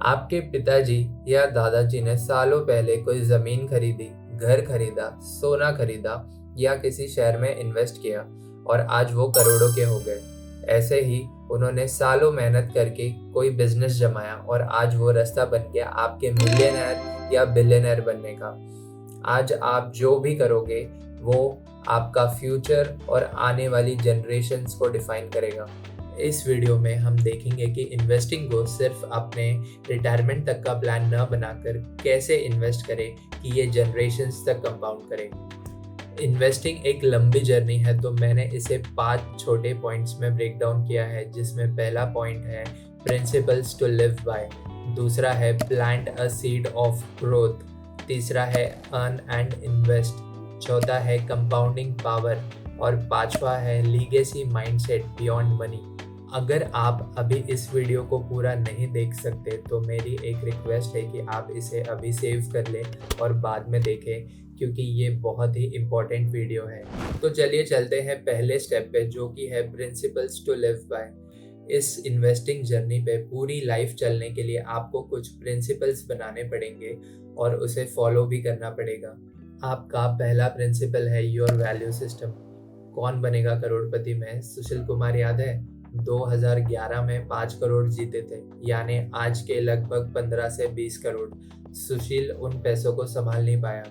आपके पिताजी या दादाजी ने सालों पहले कोई जमीन खरीदी, घर खरीदा, सोना खरीदा या किसी शहर में इन्वेस्ट किया और आज वो करोड़ों के हो गए। ऐसे ही उन्होंने सालों मेहनत करके कोई बिजनेस जमाया और आज वो रास्ता बन गया आपके मिलियनर या बिलियनर बनने का। आज आप जो भी करोगे वो आपका फ्यूचर और आने वाली जनरेशन्स को डिफाइन करेगा। इस वीडियो में हम देखेंगे कि इन्वेस्टिंग को सिर्फ अपने रिटायरमेंट तक का प्लान न बनाकर कैसे इन्वेस्ट करें कि ये जनरेशन्स तक कंपाउंड करे। इन्वेस्टिंग एक लंबी जर्नी है, तो मैंने इसे 5 छोटे पॉइंट्स में ब्रेक डाउन किया है, जिसमें पहला पॉइंट है प्रिंसिपल्स टू लिव बाय, दूसरा है plant a seed of growth, तीसरा है अर्न एंड इन्वेस्ट, चौथा है कंपाउंडिंग पावर और पांचवा है लीगेसी माइंडसेट बियॉन्ड मनी। अगर आप अभी इस वीडियो को पूरा नहीं देख सकते तो मेरी एक रिक्वेस्ट है कि आप इसे अभी सेव कर लें और बाद में देखें, क्योंकि ये बहुत ही इम्पोर्टेंट वीडियो है। तो चलिए चलते हैं पहले स्टेप पे, जो कि है प्रिंसिपल्स टू लिव बाय। इस इन्वेस्टिंग जर्नी पे पूरी लाइफ चलने के लिए आपको कुछ प्रिंसिपल्स बनाने पड़ेंगे और उसे फॉलो भी करना पड़ेगा। आपका पहला प्रिंसिपल है योर वैल्यू सिस्टम। कौन बनेगा करोड़पति में सुशील कुमार याद है? 2011 में 5 करोड़ जीते थे, यानी आज के लगभग 15 से 20 करोड़। सुशील उन पैसों को संभाल नहीं पाया।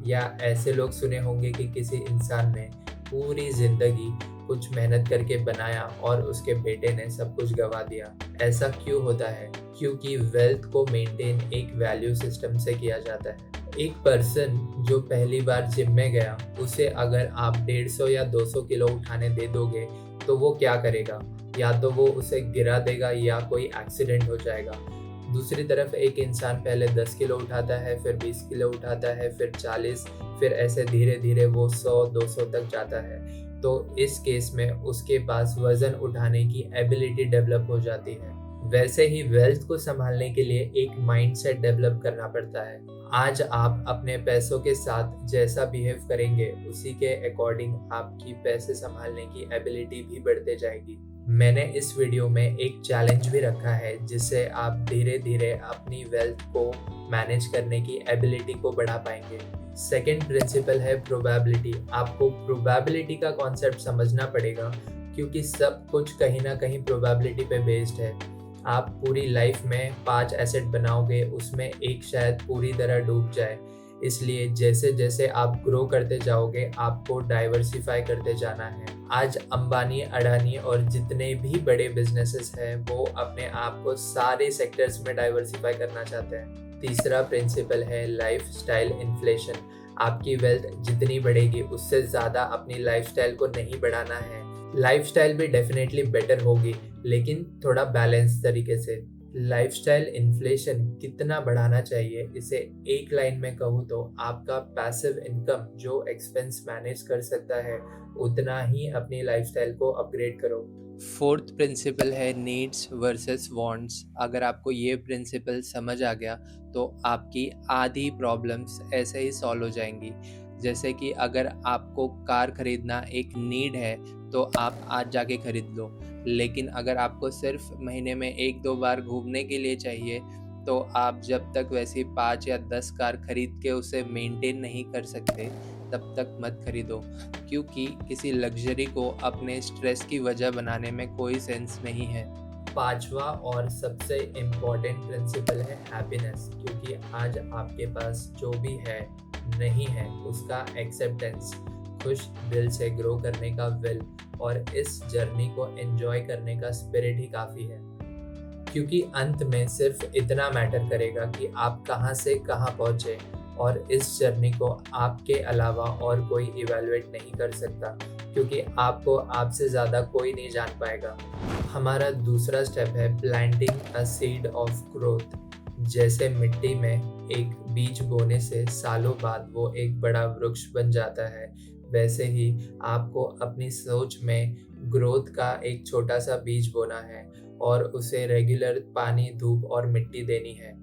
या ऐसे लोग सुने होंगे कि किसी इंसान ने पूरी जिंदगी कुछ मेहनत करके बनाया और उसके बेटे ने सब कुछ गवा दिया। ऐसा क्यों होता है? क्योंकि वेल्थ को मेंटेन एक वैल्यू सिस्टम से किया जाता है। एक पर्सन जो पहली बार जिम में गया, उसे अगर आप 150 या 200 किलो उठाने दे दोगे तो वो क्या करेगा? या तो वो उसे गिरा देगा या कोई एक्सीडेंट हो जाएगा। दूसरी तरफ एक इंसान पहले 10 किलो उठाता है, फिर 20 किलो उठाता है, फिर 40, फिर ऐसे धीरे धीरे वो 100-200 तक जाता है। तो इस केस में उसके पास वजन उठाने की एबिलिटी डेवलप हो जाती है। वैसे ही वेल्थ को संभालने के लिए एक माइंडसेट डेवलप करना पड़ता है। आज आप अपने पैसों के साथ जैसा बिहेव करेंगे, उसी के अकॉर्डिंग आपकी पैसे संभालने की एबिलिटी भी बढ़ते जाएगी। मैंने इस वीडियो में एक चैलेंज भी रखा है, जिससे आप धीरे धीरे अपनी वेल्थ को मैनेज करने की एबिलिटी को बढ़ा पाएंगे। सेकेंड प्रिंसिपल है प्रोबेबिलिटी। आपको प्रोबेबिलिटी का कॉन्सेप्ट समझना पड़ेगा, क्योंकि सब कुछ कहीं ना कहीं प्रोबेबिलिटी पे बेस्ड है। आप पूरी लाइफ में 5 एसेट बनाओगे, उसमें एक शायद पूरी तरह डूब जाए। इसलिए जैसे जैसे आप ग्रो करते जाओगे, आपको डाइवर्सिफाई करते जाना है। आज अंबानी, अडानी और जितने भी बड़े बिजनेसेस हैं, वो अपने आप को सारे सेक्टर्स में डाइवर्सिफाई करना चाहते हैं। तीसरा प्रिंसिपल है लाइफ स्टाइल इन्फ्लेशन। आपकी वेल्थ जितनी बढ़ेगी, उससे ज़्यादा अपनी लाइफस्टाइल को नहीं बढ़ाना है। लाइफस्टाइल भी डेफिनेटली बेटर होगी, लेकिन थोड़ा बैलेंस तरीके से। लाइफस्टाइल इन्फ्लेशन कितना बढ़ाना चाहिए, इसे एक लाइन में कहूँ तो आपका पैसिव इनकम जो एक्सपेंस मैनेज कर सकता है, उतना ही अपनी लाइफस्टाइल को अपग्रेड करो। फोर्थ प्रिंसिपल है नीड्स वर्सेस वांट्स। अगर आपको ये प्रिंसिपल समझ आ गया तो आपकी आधी प्रॉब्लम्स ऐसे ही सॉल्व हो जाएंगी। जैसे कि अगर आपको कार खरीदना एक नीड है तो आप आज जाके खरीद लो, लेकिन अगर आपको सिर्फ महीने में 1-2 बार घूमने के लिए चाहिए तो आप जब तक वैसे 5 या 10 कार खरीद के उसे मेंटेन नहीं कर सकते, तब तक मत खरीदो, क्योंकि किसी लग्जरी को अपने स्ट्रेस की वजह बनाने में कोई सेंस नहीं है। पांचवा और सबसे इम्पोर्टेंट प्रिंसिपल है हैप्पीनेस, क्योंकि आज आपके पास जो भी है नहीं है उसका एक्सेप्टेंस, खुश दिल से ग्रो करने का विल और इस जर्नी को एंजॉय करने का स्पिरिट ही काफ़ी है। क्योंकि अंत में सिर्फ इतना मैटर करेगा कि आप कहाँ से कहाँ पहुँचे, और इस जर्नी को आपके अलावा और कोई इवैल्यूएट नहीं कर सकता, क्योंकि आपको आपसे ज़्यादा कोई नहीं जान पाएगा। हमारा दूसरा स्टेप है planting a seed of growth. जैसे मिट्टी में एक बीज बोने से सालों बाद वो एक बड़ा वृक्ष बन जाता है, वैसे ही आपको अपनी सोच में ग्रोथ का एक छोटा सा बीज बोना है और उसे रेगुलर पानी, धूप और मिट्टी देनी है।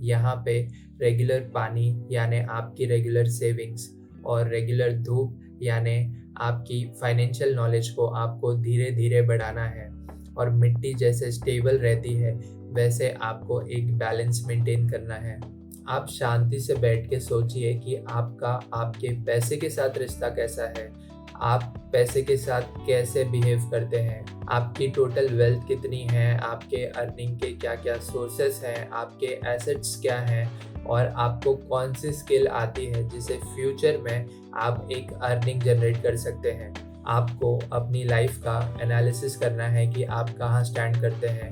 यहाँ पे रेगुलर पानी यानी आपकी रेगुलर सेविंग्स और रेगुलर धूप यानी आपकी फाइनेंशियल नॉलेज को आपको धीरे धीरे बढ़ाना है। और मिट्टी जैसे स्टेबल रहती है, वैसे आपको एक बैलेंस मेंटेन करना है। आप शांति से बैठ के सोचिए कि आपका आपके पैसे के साथ रिश्ता कैसा है, आप पैसे के साथ कैसे बिहेव करते हैं, आपकी टोटल वेल्थ कितनी है, आपके अर्निंग के क्या क्या सोर्सेस हैं, आपके एसेट्स क्या हैं और आपको कौन सी स्किल आती है जिससे फ्यूचर में आप एक अर्निंग जनरेट कर सकते हैं। आपको अपनी लाइफ का एनालिसिस करना है कि आप कहाँ स्टैंड करते हैं।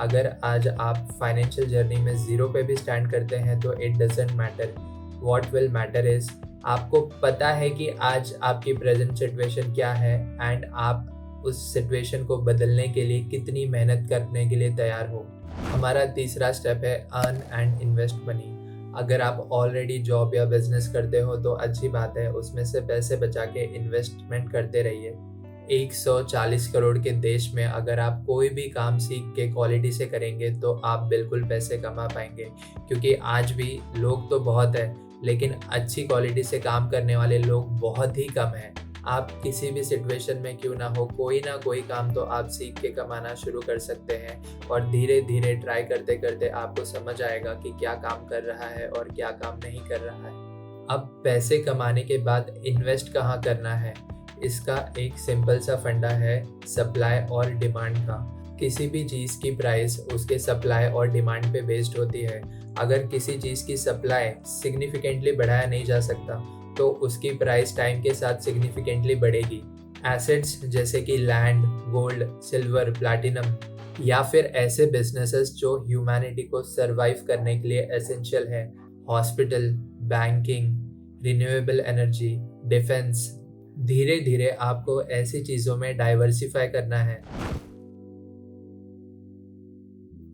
अगर आज आप फाइनेंशियल जर्नी में ज़ीरो पे भी स्टैंड करते हैं तो it doesn't matter, what will matter is आपको पता है कि आज आपकी प्रेजेंट सिचुएशन क्या है एंड आप उस सिचुएशन को बदलने के लिए कितनी मेहनत करने के लिए तैयार हो। हमारा तीसरा स्टेप है अर्न एंड इन्वेस्ट मनी। अगर आप ऑलरेडी जॉब या बिजनेस करते हो तो अच्छी बात है, उसमें से पैसे बचा के इन्वेस्टमेंट करते रहिए। 140 करोड़ के देश में अगर आप कोई भी काम सीख के क्वालिटी से करेंगे तो आप बिल्कुल पैसे कमा पाएंगे, क्योंकि आज भी लोग तो बहुत है लेकिन अच्छी क्वालिटी से काम करने वाले लोग बहुत ही कम हैं। आप किसी भी सिचुएशन में क्यों ना हो, कोई ना कोई काम तो आप सीख के कमाना शुरू कर सकते हैं और धीरे धीरे ट्राई करते करते आपको समझ आएगा कि क्या काम कर रहा है और क्या काम नहीं कर रहा है। अब पैसे कमाने के बाद इन्वेस्ट कहाँ करना है, इसका एक सिंपल सा फंडा है सप्लाई और डिमांड का। किसी भी चीज़ की प्राइस उसके सप्लाई और डिमांड पे बेस्ड होती है। अगर किसी चीज़ की सप्लाई सिग्निफिकेंटली बढ़ाया नहीं जा सकता तो उसकी प्राइस टाइम के साथ सिग्निफिकेंटली बढ़ेगी। एसेट्स जैसे कि लैंड, गोल्ड, सिल्वर, प्लैटिनम या फिर ऐसे बिजनेसेस जो ह्यूमैनिटी को सरवाइव करने के लिए एसेंशियल है, hospital, banking, renewable energy, defence, धीरे धीरे आपको ऐसी चीज़ों में डाइवर्सिफाई करना है।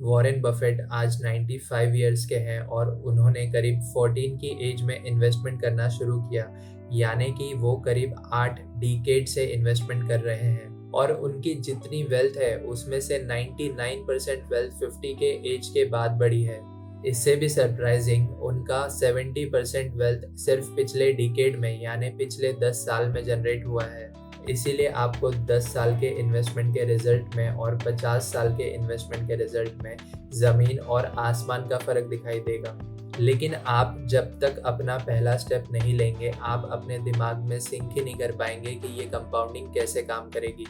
वॉरेन बफेट आज 95 इयर्स के हैं और उन्होंने करीब 14 की एज में इन्वेस्टमेंट करना शुरू किया, यानी कि वो करीब 8 डिकेड से इन्वेस्टमेंट कर रहे हैं और उनकी जितनी वेल्थ है उसमें से 99% वेल्थ 50 के एज के बाद बढ़ी है। इससे भी सरप्राइजिंग, उनका 70% वेल्थ सिर्फ पिछले डिकेड में यानी पिछले 10 साल में जनरेट हुआ है। इसीलिए आपको 10 साल के इन्वेस्टमेंट के रिजल्ट में और 50 साल के इन्वेस्टमेंट के रिजल्ट में ज़मीन और आसमान का फ़र्क दिखाई देगा। लेकिन आप जब तक अपना पहला स्टेप नहीं लेंगे, आप अपने दिमाग में सिंक ही नहीं कर पाएंगे कि ये कंपाउंडिंग कैसे काम करेगी।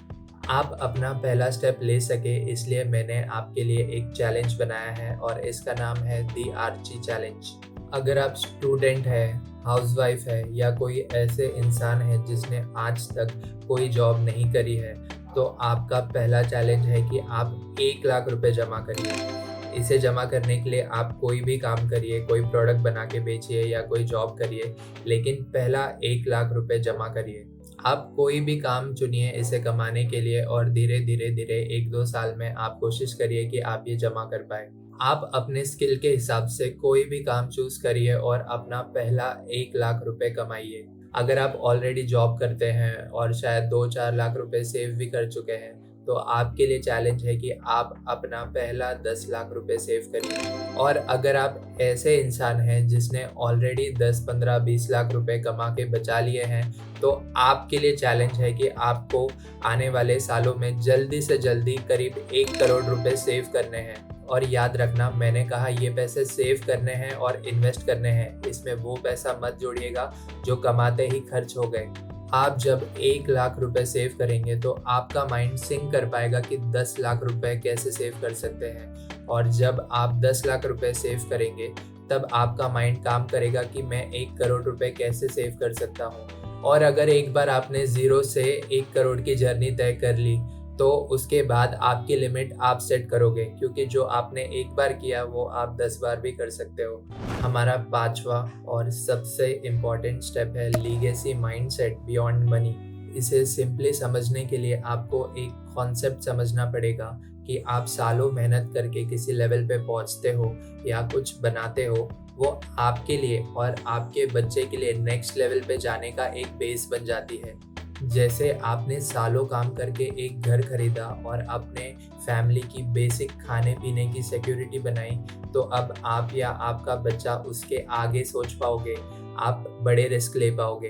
आप अपना पहला स्टेप ले सके इसलिए मैंने आपके लिए एक चैलेंज बनाया है और इसका नाम है दी आर्ची चैलेंज। अगर आप स्टूडेंट है, हाउसवाइफ है या कोई ऐसे इंसान है जिसने आज तक कोई जॉब नहीं करी है, तो आपका पहला चैलेंज है कि आप 1 लाख रुपए जमा करिए। इसे जमा करने के लिए आप कोई भी काम करिए, कोई प्रोडक्ट बना के बेचिए या कोई जॉब करिए, लेकिन पहला 1 लाख रुपए जमा करिए। आप कोई भी काम चुनिए इसे कमाने के लिए और धीरे धीरे धीरे 1-2 साल में आप कोशिश करिए कि आप ये जमा कर पाए। आप अपने स्किल के हिसाब से कोई भी काम चूज करिए और अपना पहला 1 लाख रुपए कमाइए। अगर आप ऑलरेडी जॉब करते हैं और शायद 2-4 लाख रुपए सेव भी कर चुके हैं, तो आपके लिए चैलेंज है कि आप अपना पहला 10 लाख रुपए सेव करिए। और अगर आप ऐसे इंसान हैं जिसने ऑलरेडी 10, 15, 20 लाख रुपए कमा के बचा लिए हैं, तो आपके लिए चैलेंज है कि आपको आने वाले सालों में जल्दी से जल्दी करीब 1 करोड़ रुपए सेव करने हैं। और याद रखना, मैंने कहा ये पैसे सेव करने हैं और इन्वेस्ट करने हैं, इसमें वो पैसा मत जोड़िएगा जो कमाते ही खर्च हो गए। आप जब 1 लाख रुपए सेव करेंगे तो आपका माइंड सिंक कर पाएगा कि 10 लाख रुपए कैसे सेव कर सकते हैं, और जब आप 10 लाख रुपए सेव करेंगे तब आपका माइंड काम करेगा कि मैं 1 करोड़ रुपए कैसे सेव कर सकता हूँ। और अगर एक बार आपने 0 से 1 करोड़ की जर्नी तय कर ली तो उसके बाद आपकी लिमिट आप सेट करोगे, क्योंकि जो आपने एक बार किया वो आप 10 बार भी कर सकते हो। हमारा 5वां और सबसे इम्पॉर्टेंट स्टेप है लीगेसी माइंडसेट बियॉन्ड मनी। इसे सिंपली समझने के लिए आपको एक कॉन्सेप्ट समझना पड़ेगा कि आप सालों मेहनत करके किसी लेवल पे पहुंचते हो या कुछ बनाते हो, वो आपके लिए और आपके बच्चे के लिए नेक्स्ट लेवल पे जाने का एक बेस बन जाती है। जैसे आपने सालों काम करके एक घर खरीदा और अपने फैमिली की बेसिक खाने पीने की सिक्योरिटी बनाई, तो अब आप या आपका बच्चा उसके आगे सोच पाओगे, आप बड़े रिस्क ले पाओगे।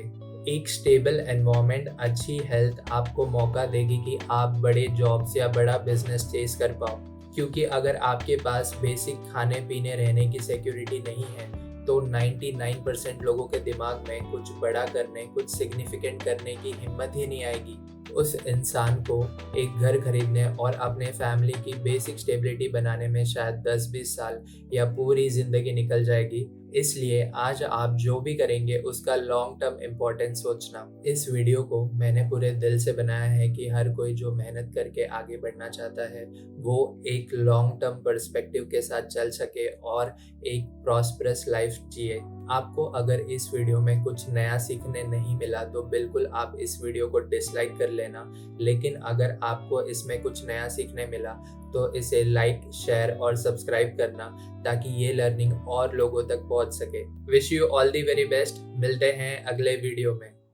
एक स्टेबल एनवायरनमेंट, अच्छी हेल्थ आपको मौका देगी कि आप बड़े जॉब्स या बड़ा बिजनेस चेस कर पाओ, क्योंकि अगर आपके पास बेसिक खाने पीने रहने की सिक्योरिटी नहीं है तो 99% लोगों के दिमाग में कुछ बड़ा करने, कुछ सिग्निफिकेंट करने की हिम्मत ही नहीं आएगी। उस इंसान को एक घर खरीदने और अपने फैमिली की बेसिक स्टेबिलिटी बनाने में शायद 10-20 साल या पूरी ज़िंदगी निकल जाएगी। इसलिए आज आप जो भी करेंगे उसका लॉन्ग टर्म इम्पोर्टेंस सोचना। इस वीडियो को मैंने पूरे दिल से बनाया है कि हर कोई जो मेहनत करके आगे बढ़ना चाहता है वो एक लॉन्ग टर्म पर्सपेक्टिव के साथ चल सके और एक प्रॉस्परस लाइफ जिए। आपको अगर इस वीडियो में कुछ नया सीखने नहीं मिला तो बिल्कुल आप इस वीडियो को डिसलाइक कर लेना, लेकिन अगर आपको इसमें कुछ नया सीखने मिला तो इसे लाइक, शेयर और सब्सक्राइब करना ताकि ये लर्निंग और लोगों तक पहुंच सके। Wish you all the very best. मिलते हैं अगले वीडियो में।